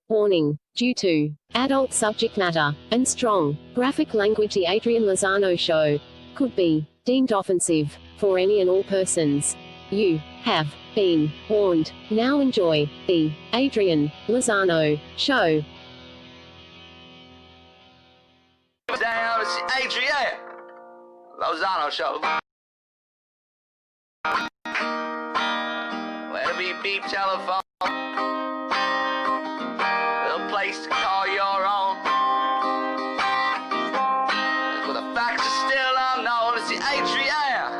Warning. Due to adult subject matter and strong graphic language, the Adrian Lozano Show could be deemed offensive for any and all persons. You have been warned. Now enjoy the Adrian Lozano Show. Down, it's the Adrian Lozano Show. Let it be beep telephone. A place to call your own. But the facts are still unknown. It's the Adrian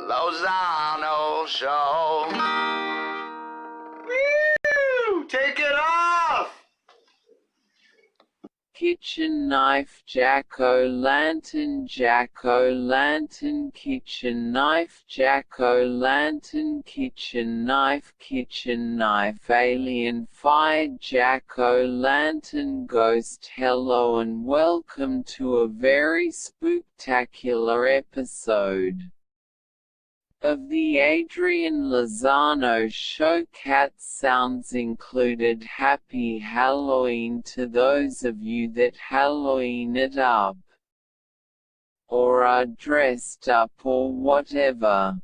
Lozano Show. Woo! Take it off! Kitchen knife, jack-o'-lantern, kitchen knife, jack-o'-lantern, kitchen knife, alien fired jack-o'-lantern ghost. Hello and welcome to a very spooktacular episode of the Adrian Lozano Show. Cat sounds included. Happy Halloween to those of you that Halloween it up, or are dressed up or whatever.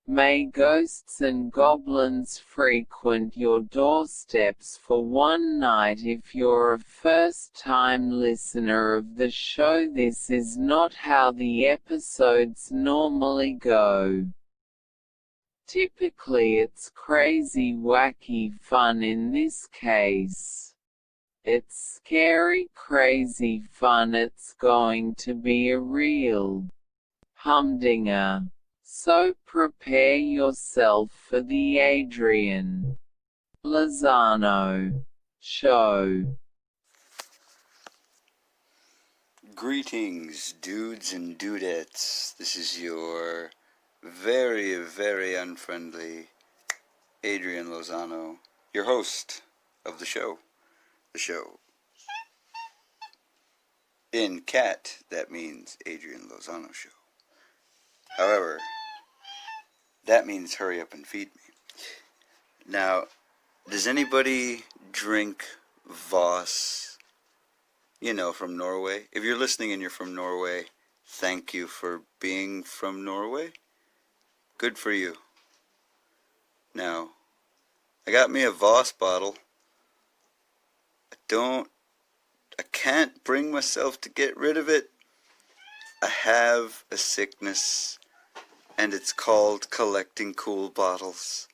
May ghosts and goblins frequent your doorsteps for one night. If you're a first-time listener of the show, this is not how the episodes normally go. Typically it's crazy, wacky fun. In this case, it's scary, crazy fun. It's going to be a real humdinger. So prepare yourself for the Adrian Lozano Show. Greetings, dudes and dudettes. This is your very, very unfriendly Adrian Lozano, your host of the show. The show. In cat, that means Adrian Lozano Show. However, that means hurry up and feed me. Now, does anybody drink Voss, from Norway? If you're listening and you're from Norway, thank you for being from Norway. Good for you. Now, I got me a Voss bottle. I can't bring myself to get rid of it. I have a sickness, and it's called collecting cool bottles.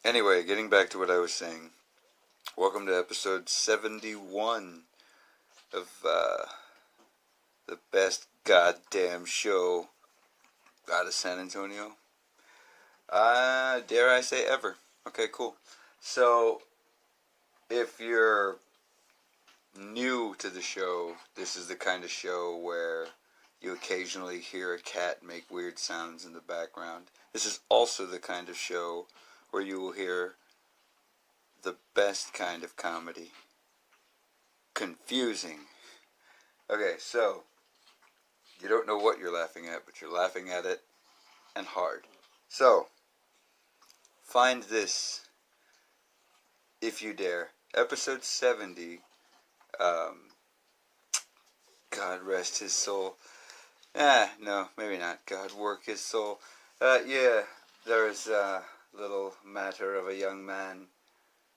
Anyway, getting back to what I was saying. Welcome to episode 71 of the best goddamn show out of San Antonio. Dare I say ever. Okay, cool. So, if you're new to the show, this is the kind of show where you occasionally hear a cat make weird sounds in the background. This is also the kind of show where you will hear the best kind of comedy. Confusing. Okay, so, you don't know what you're laughing at, but you're laughing at it, and hard. So, find this, if you dare. Episode 70, God rest his soul. No, maybe not. God work his soul. There is a little matter of a young man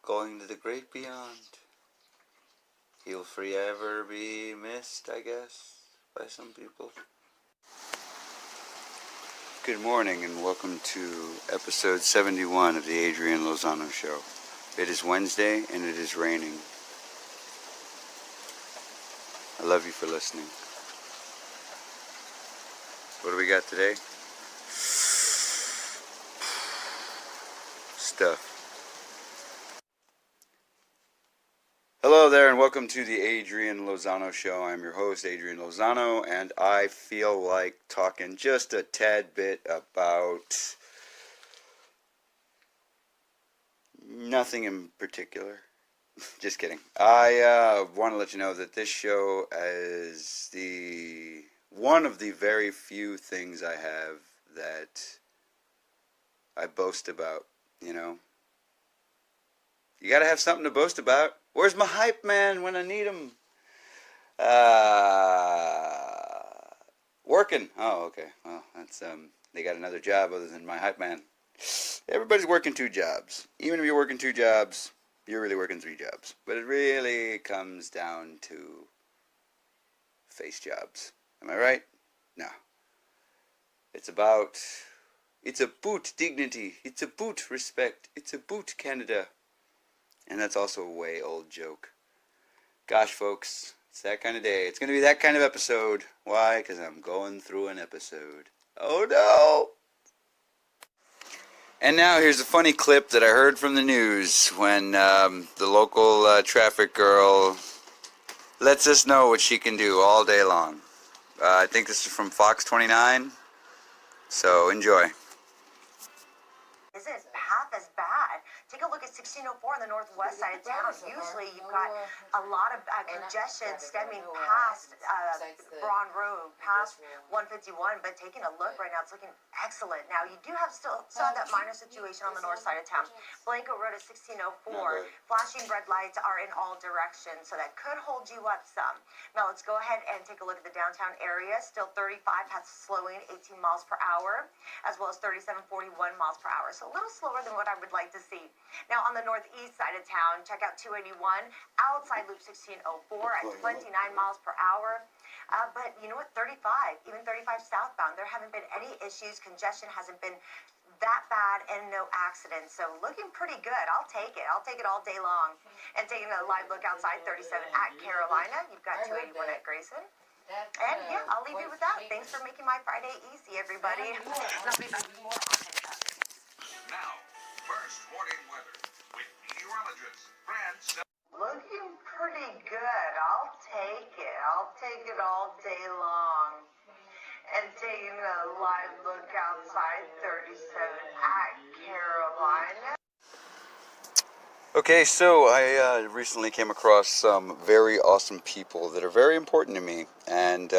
going to the great beyond. He'll forever be missed, I guess, by some people. Good morning and welcome to episode 71 of the Adrian Lozano Show. It is Wednesday and it is raining. I love you for listening. What do we got today? Stuff. Hello there and welcome to the Adrian Lozano Show. I'm your host, Adrian Lozano, and I feel like talking just a tad bit about nothing in particular. Just kidding. I want to let you know that this show is one of the very few things I have that I boast about, you know. You gotta have something to boast about. Where's my hype man when I need him? Working. Oh, okay. Well, that's they got another job other than my hype man. Everybody's working 2 jobs. Even if you're working 2 jobs, you're really working 3 jobs. But it really comes down to face jobs. Am I right? No. It's about dignity. It's about respect. It's about Canada. And that's also a way old joke. Gosh, folks, it's that kind of day. It's going to be that kind of episode. Why? Because I'm going through an episode. Oh, no! And now here's a funny clip that I heard from the news when the local traffic girl lets us know what she can do all day long. I think this is from Fox 29, so enjoy. Isn't half as bad. Take a look at 1604 on the northwest side of town. Usually you've got a lot of congestion stemming past Braun Road, past 151, but taking a look right now, it's looking excellent. Now, you do have still have that minor situation on the north side of town. Blanco Road at 1604, flashing red lights are in all directions, so that could hold you up some. Now, let's go ahead and take a look at the downtown area. Still 35 has slowing 18 miles per hour, as well as 37.41 miles per hour. So a little slower than what I would like to see. Now, on the northeast side of town, check out 281 outside loop 1604 at 29 miles per hour. But you know what? 35, even 35 southbound, there haven't been any issues. Congestion hasn't been that bad and no accidents. So looking pretty good. I'll take it. I'll take it all day long. And taking a live look outside 37 at Carolina, you've got 281 at Grayson. And yeah, I'll leave you with that. Thanks for making my Friday easy, everybody. I'll be back with more on Now, first warning weather with meteorologist Fran. Looking pretty good. I'll take it. I'll take it all day long. And taking a live look outside 37 at Carolina. Okay, so I recently came across some very awesome people that are very important to me. And,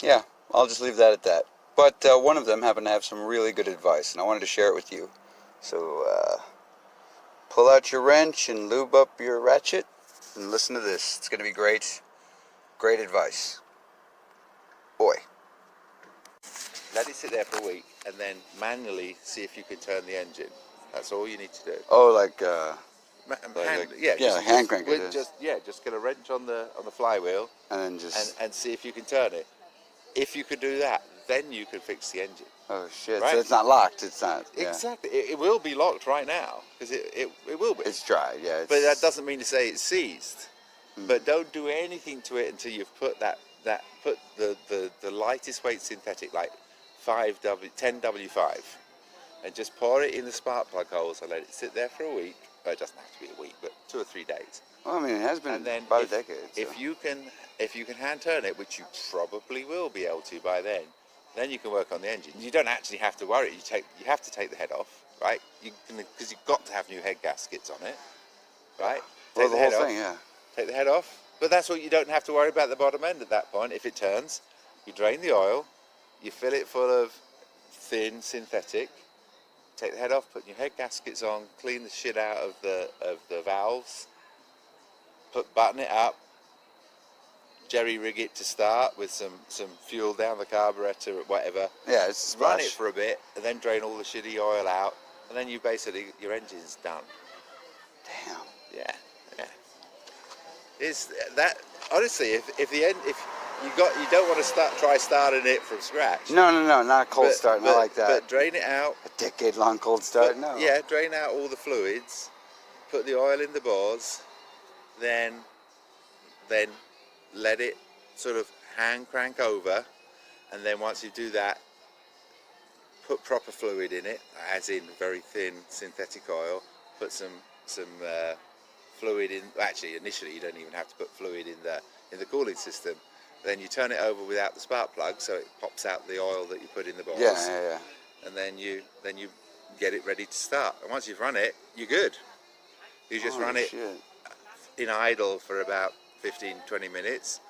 yeah, I'll just leave that at that. But one of them happened to have some really good advice, and I wanted to share it with you. So, pull out your wrench and lube up your ratchet and listen to this. It's going to be great. Great advice. Boy. Let it sit there for a week and then manually see if you can turn the engine. That's all you need to do. Oh, like hand crank it. Just get a wrench on the flywheel and then just and see if you can turn it. If you can do that, then you can fix the engine. Oh shit! Right? So it's not locked. It's not. Yeah. Exactly. It will be locked right now because it will be. It's dry. Yeah. But that doesn't mean to say it's seized. But don't do anything to it until you've put put the lightest weight synthetic, like 10W5, and just pour it in the spark plug holes and let it sit there for a week. Well, it doesn't have to be a week, but 2 or 3 days. Well, I mean, it has been And then about a decade. So. If you can hand turn it, which you probably will be able to by then you can work on the engine. You don't actually have to worry. You have to take the head off, right? Because you've got to have new head gaskets on it, right? Well, Take the head whole off. thing, yeah. Take the head off. But that's what you don't have to worry about the bottom end at that point. If it turns, you drain the oil, you fill it full of thin synthetic, take the head off, put your head gaskets on, clean the shit out of the valves, button it up, jerry rig it to start with some fuel down the carburetor or whatever. Yeah, it's run it for a bit, and then drain all the shitty oil out, and then your engine's done. Damn. Yeah. Is that honestly? If you don't want to try starting it from scratch. No, not a cold start, not like that. But drain it out. A decade-long cold start, no. Yeah, drain out all the fluids, put the oil in the bores, then let it sort of hand crank over, and then once you do that, put proper fluid in it, as in very thin synthetic oil. Put some fluid in. Actually, initially you don't even have to put fluid in the cooling system. Then you turn it over without the spark plug, so it pops out the oil that you put in the bores. Yeah. And then you get it ready to start. And once you've run it, you're good. You just run it in idle for about 15-20 minutes,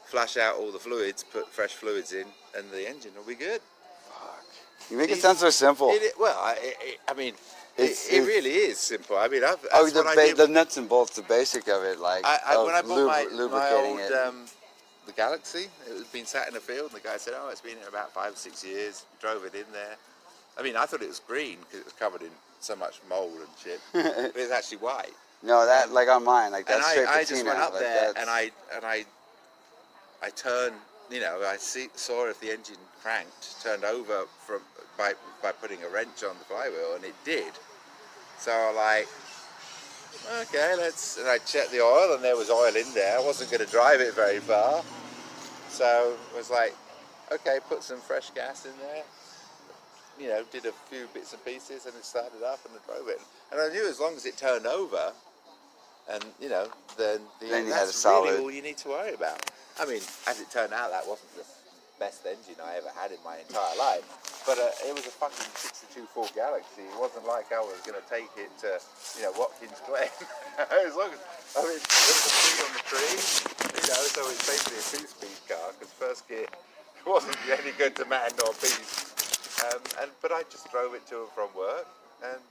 flush out all the fluids, put fresh fluids in, and the engine will be good. Fuck. You make it sound so simple. I mean, It's it really is simple. I mean, that's oh, what I did. the nuts and bolts, the basic of it, like When I bought my lubricating old it. the Galaxy, it had been sat in a field, and the guy said, "Oh, it's been here about 5 or 6 years." Drove it in there. I mean, I thought it was green because it was covered in so much mold and shit, but it's actually white. No, that like on mine, like And that's straight I patina. just went up like there that's- and I turned, you know, saw if the engine cranked, turned over by putting a wrench on the flywheel, and it did. So I like, okay, and I checked the oil, and there was oil in there. I wasn't going to drive it very far, so it was like, okay, put some fresh gas in there. You know, did a few bits and pieces, and it started up, and I drove it. And I knew as long as it turned over, and you know, then you had a that's solid. really all you need to worry about. I mean, as it turned out, that wasn't the best engine I ever had in my entire life, but it was a fucking 62 Ford Galaxy. It wasn't like I was going to take it to, you know, Watkins Glen. As long as, I mean, there was a tree on the tree, you know, so it's basically a 2-speed car because first gear wasn't any good to man nor beast. But I just drove it to and from work, and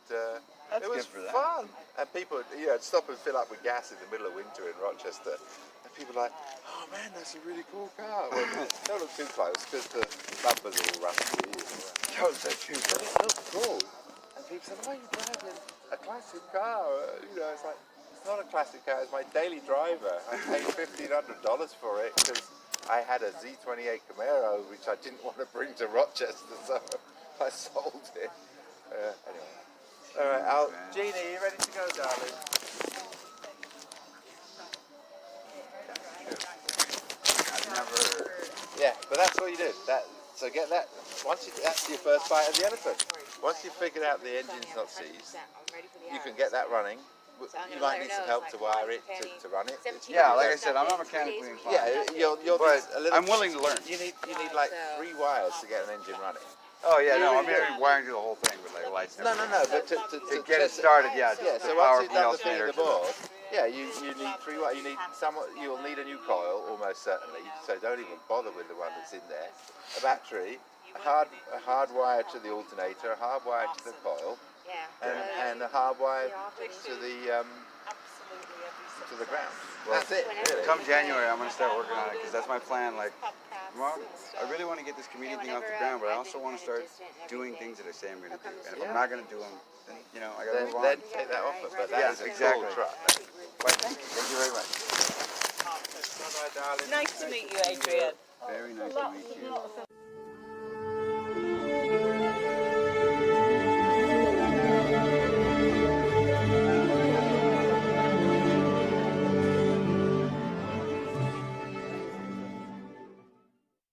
it was fun. And people, you know, stop and fill up with gas in the middle of winter in Rochester, and people are like, "Oh man, that's a really cool car." Well, don't look too close because the bumpers are all rusty. Don't look too close. But it looks cool. And people say, "Why are you driving a classic car?" You know, it's like, it's not a classic car. It's my daily driver. I paid $1,500 for it because I had a Z28 Camaro, which I didn't want to bring to Rochester, so I sold it. Anyway. All right, Jeannie, are you ready to go, darling? I've never. Yeah, but that's what you do. So get that. That's your first bite of the elephant. Once you've figured out the engine's not seized, you can get that running. You might need some help to wire it to run it. Yeah, like I said, I'm not mechanically inclined. Yeah, you'll but need a little. I'm willing to learn. You need like 3 wires to get an engine running. Oh yeah, no, I'm wiring through the whole thing with like lights. No, but to get it started, yeah. Yeah, so once you've done the thing of the board, yeah, you need 3 wires. You'll need a new coil, almost certainly. So don't even bother with the one that's in there. A battery, a hard wire to the alternator, a hard wire to the coil, and a hard wire to the ground. Well, that's it. Really. Come January, I'm gonna start working on it because that's my plan. Like, I really want to get this comedian thing off the ground, but I also want to start doing things that I say I'm gonna do. And if I'm not gonna do them, then you know I gotta move on. Then take that off. But that is exactly cool truck. Thank you very much. Bye, darling. Nice to meet you, Adrian. Very nice to meet you.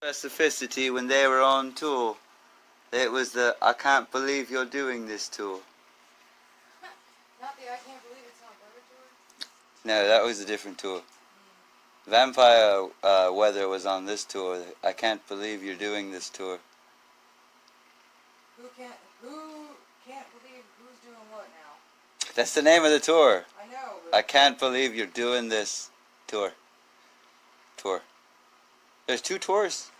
Specificity when they were on tour. It was the I can't believe you're doing this tour. Not the I can't believe it's on Burger tour? No, that was a different tour. Vampire Weather was on this tour. I can't believe you're doing this tour. Who can't believe who's doing what now? That's the name of the tour. I know, but I can't believe you're doing this tour. There's 2 tours.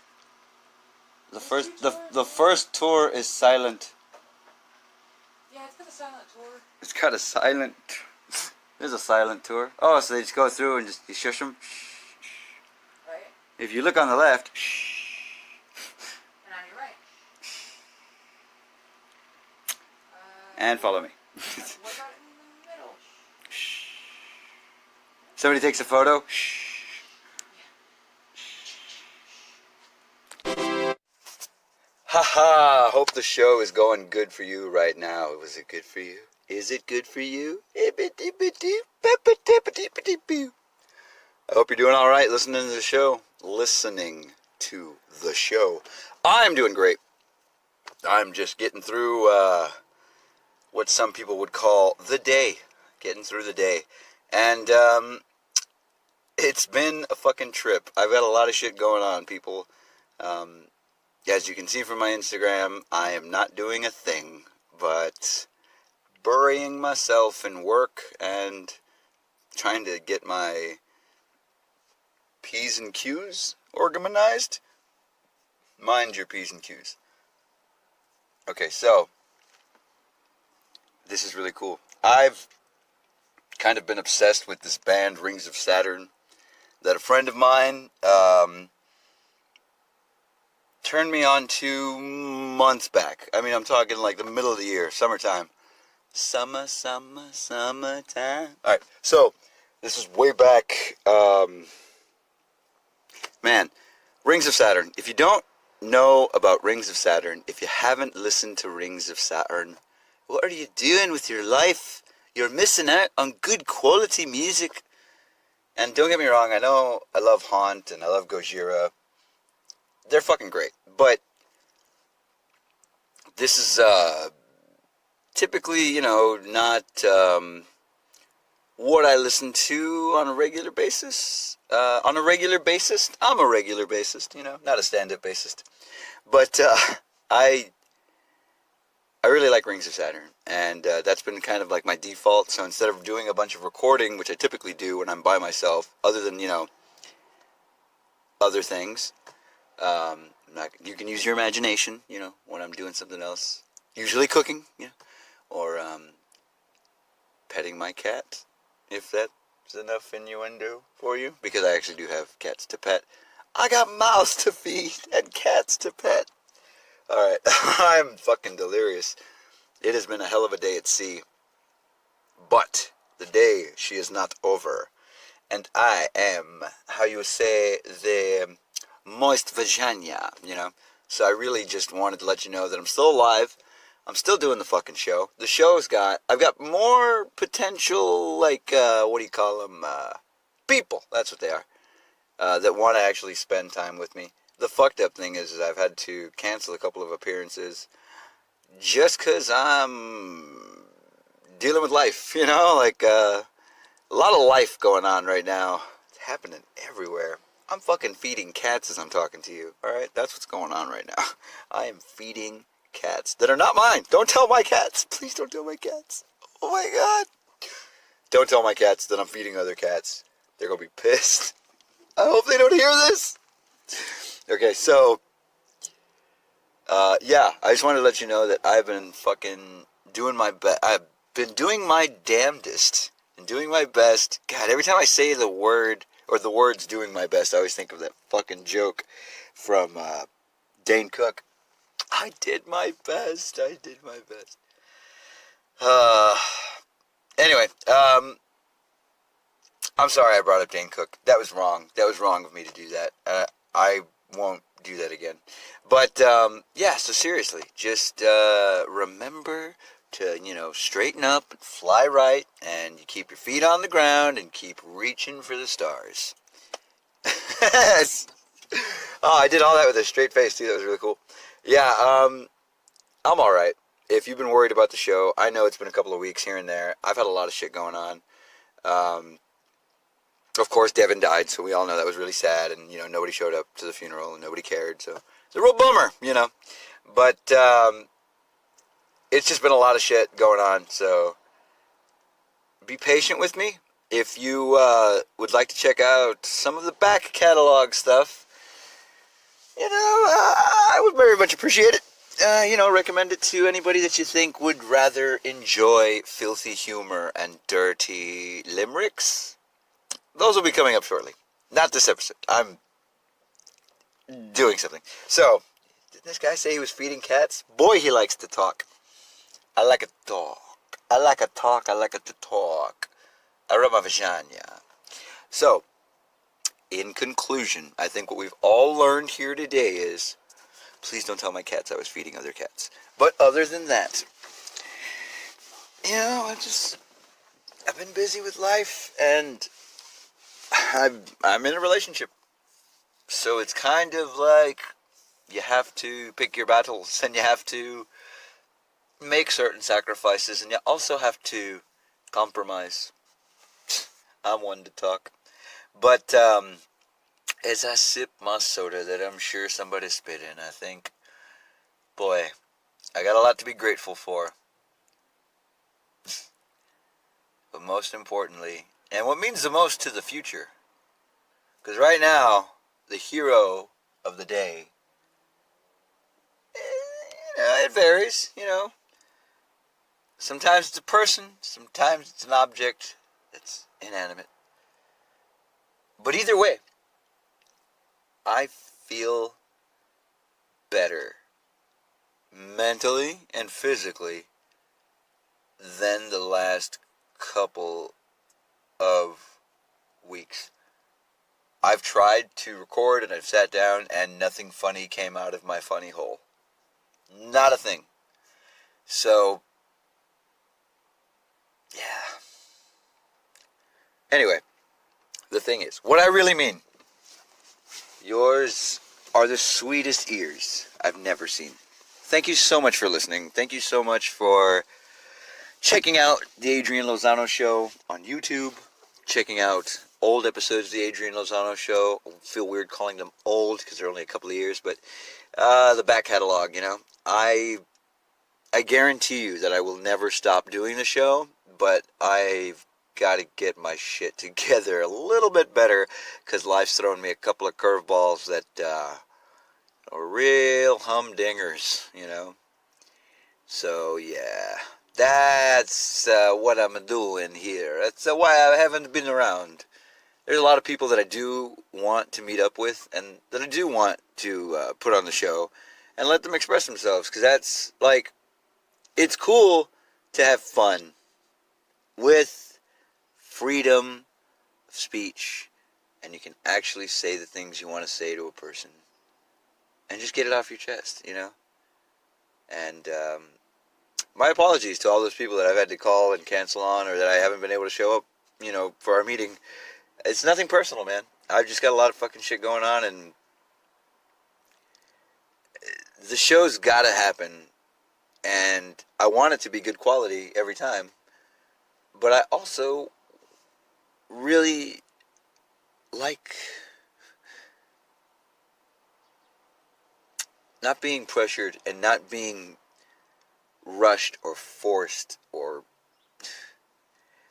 The first tour is silent. yeah, it's got a silent tour. It's got a silent. There's a silent tour. Oh, so they just go through and just you shush them. Right? If you look on the left, And on your right. and follow me. What about in the middle? Somebody takes a photo. Haha, hope the show is going good for you right now. Was it good for you? Is it good for you? I hope you're doing all right listening to the show. I'm doing great. I'm just getting through what some people would call the day. Getting through the day. And it's been a fucking trip. I've got a lot of shit going on, people. As you can see from my Instagram, I am not doing a thing but burying myself in work and trying to get my P's and Q's organized. Mind your P's and Q's. Okay, so this is really cool. I've kind of been obsessed with this band, Rings of Saturn, that a friend of mine turned me on to months back. I mean, I'm talking like the middle of the year, summertime. Summertime. Alright, so this is way back, man, Rings of Saturn. If you don't know about Rings of Saturn, if you haven't listened to Rings of Saturn, what are you doing with your life? You're missing out on good quality music. And don't get me wrong, I know I love Haunt and I love Gojira. They're fucking great. But this is typically, not what I listen to on a regular basis. I'm a regular bassist, not a stand-up bassist. But I really like Rings of Saturn, and that's been kind of like my default. So instead of doing a bunch of recording, which I typically do when I'm by myself, other than, other things, you can use your imagination, when I'm doing something else. Usually cooking, or petting my cat, if that's enough innuendo for you, because I actually do have cats to pet. I got mouths to feed and cats to pet. Alright, I'm fucking delirious. It has been a hell of a day at sea. But the day, she is not over. And I am, how you say, the moist vagina, So I really just wanted to let you know that I'm still alive. I'm still doing the fucking show. The show's I've got more potential, like, what do you call them? People, that's what they are, that want to actually spend time with me. The fucked up thing is I've had to cancel a couple of appearances just because I'm dealing with life, like a lot of life going on right now. It's happening everywhere. I'm fucking feeding cats as I'm talking to you, alright? That's what's going on right now. I am feeding cats that are not mine. Don't tell my cats. Please don't tell my cats. Oh my god. Don't tell my cats that I'm feeding other cats. They're gonna be pissed. I hope they don't hear this. Okay, so, yeah, I just wanted to let you know that I've been fucking doing my best. I've been doing my damnedest and doing my best. God, every time I say the word, or the words doing my best, I always think of that fucking joke from Dane Cook. I did my best. Anyway, I'm sorry I brought up Dane Cook. That was wrong. That was wrong of me to do that. I won't do that again. But, yeah, so seriously, just remember to, straighten up and fly right, and you keep your feet on the ground and keep reaching for the stars. Oh, I did all that with a straight face, too. That was really cool. Yeah, I'm alright. If you've been worried about the show, I know it's been a couple of weeks here and there. I've had a lot of shit going on. Of course, Devin died, so we all know that was really sad, and, nobody showed up to the funeral, and nobody cared, so it's a real bummer, But, it's just been a lot of shit going on, so be patient with me. If you would like to check out some of the back catalog stuff, I would very much appreciate it. Recommend it to anybody that you think would rather enjoy filthy humor and dirty limericks. Those will be coming up shortly. Not this episode. I'm doing something. So, did this guy say he was feeding cats? Boy, he likes to talk. I like to talk. I like to talk. I rub my vagina. So, in conclusion, I think what we've all learned here today is, please don't tell my cats I was feeding other cats. But other than that, I've been busy with life, and I'm in a relationship. So it's kind of like you have to pick your battles, and you have to make certain sacrifices, and you also have to compromise. I'm one to talk. But as I sip my soda that I'm sure somebody spit in, I think, boy, I got a lot to be grateful for. But most importantly, and what means the most to the future, because right now, the hero of the day, it varies, you know. Sometimes it's a person, sometimes it's an object that's inanimate. But either way, I feel better mentally and physically than the last couple of weeks. I've tried to record and I've sat down and nothing funny came out of my funny hole. Not a thing. So, yeah. Anyway, the thing is, what I really mean, yours are the sweetest ears I've never seen. Thank you so much for listening. Thank you so much for checking out the Adrian Lozano Show on YouTube, checking out old episodes of the Adrian Lozano Show. I feel weird calling them old because they're only a couple of years, but the back catalog, you know. I guarantee you that I will never stop doing the show, but I've got to get my shit together a little bit better because life's thrown me a couple of curveballs that are real humdingers, you know. So, yeah, that's what I'm doing here. That's why I haven't been around. There's a lot of people that I do want to meet up with and that I do want to put on the show and let them express themselves, because that's, like, it's cool to have fun with freedom of speech, and you can actually say the things you want to say to a person and just get it off your chest, you know. And my apologies to all those people that I've had to call and cancel on, or that I haven't been able to show up, you know, for our meeting. It's nothing personal, man. I've just got a lot of fucking shit going on, and the show's gotta happen. And I want it to be good quality every time. But I also really like not being pressured and not being rushed or forced, or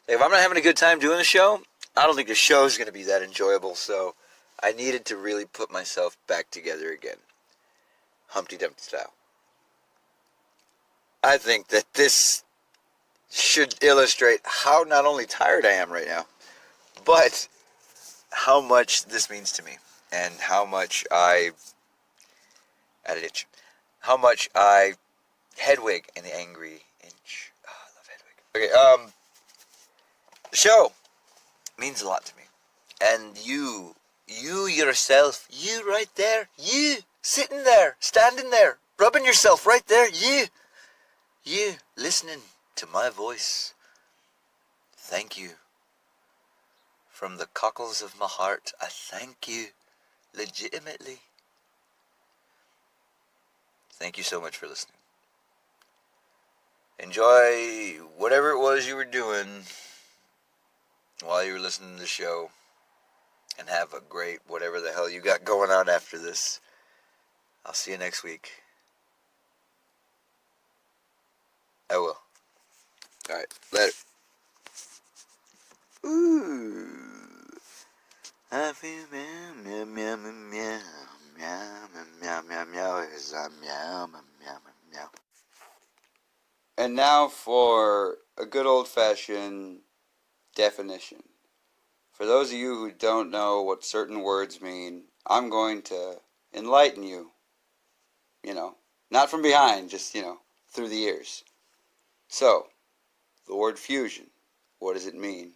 if I'm not having a good time doing the show, I don't think the show is going to be that enjoyable. So I needed to really put myself back together again, Humpty Dumpty style. I think that this should illustrate how not only tired I am right now, but how much this means to me, and how much how much I, Hedwig and the Angry Inch. Oh, I love Hedwig. Okay, the show means a lot to me. And you yourself, you right there, you sitting there, standing there, rubbing yourself right there, you listening to my voice. Thank you. From the cockles of my heart, I thank you legitimately. Thank you so much for listening. Enjoy whatever it was you were doing while you were listening to the show, and have a great whatever the hell you got going on after this. I'll see you next week. I will. Alright, later. Ooh. I feel meow, meow, meow, meow, meow, meow, meow, meow, is a meow, meow, meow, meow. And now for a good old-fashioned definition. For those of you who don't know what certain words mean, I'm going to enlighten you. You know, not from behind, just, you know, through the ears. So, the word fusion, what does it mean?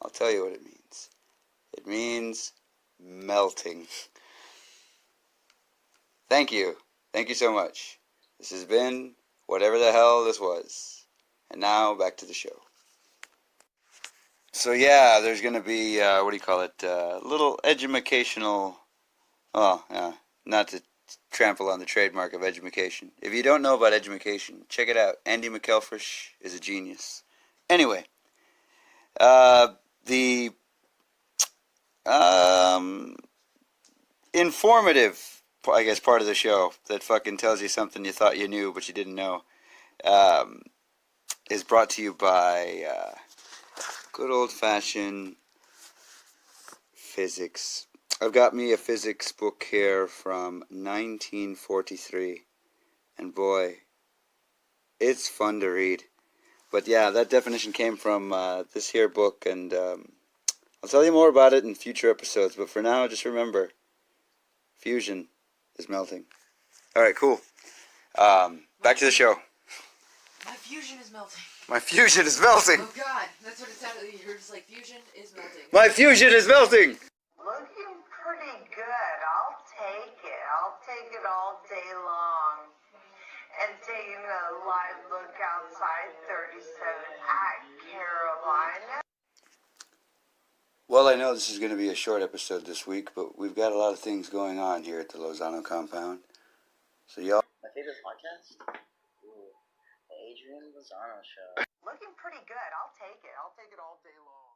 I'll tell you what it means. It means melting. Thank you. Thank you so much. This has been whatever the hell this was. And now, back to the show. So yeah, there's going to be, little educational, not to trample on the trademark of edumacation. If you don't know about edumacation, check it out. Andy McElfresh is a genius. Anyway, the informative, I guess, part of the show that fucking tells you something you thought you knew but you didn't know, is brought to you by good old-fashioned physics. I've got me a physics book here from 1943, and boy, it's fun to read. But yeah, that definition came from this here book, and I'll tell you more about it in future episodes. But for now, just remember, fusion is melting. All right, cool. Back to the show. My fusion is melting. My fusion is melting. Oh God, that's what it sounded like. You heard just like fusion is melting. My fusion is melting. Looking pretty good. I'll take it. I'll take it all day long. And taking a live look outside 37 at Carolina. Well, I know this is going to be a short episode this week, but we've got a lot of things going on here at the Lozano compound. So y'all... My favorite podcast? Ooh, the Adrian Lozano Show. Looking pretty good. I'll take it. I'll take it all day long.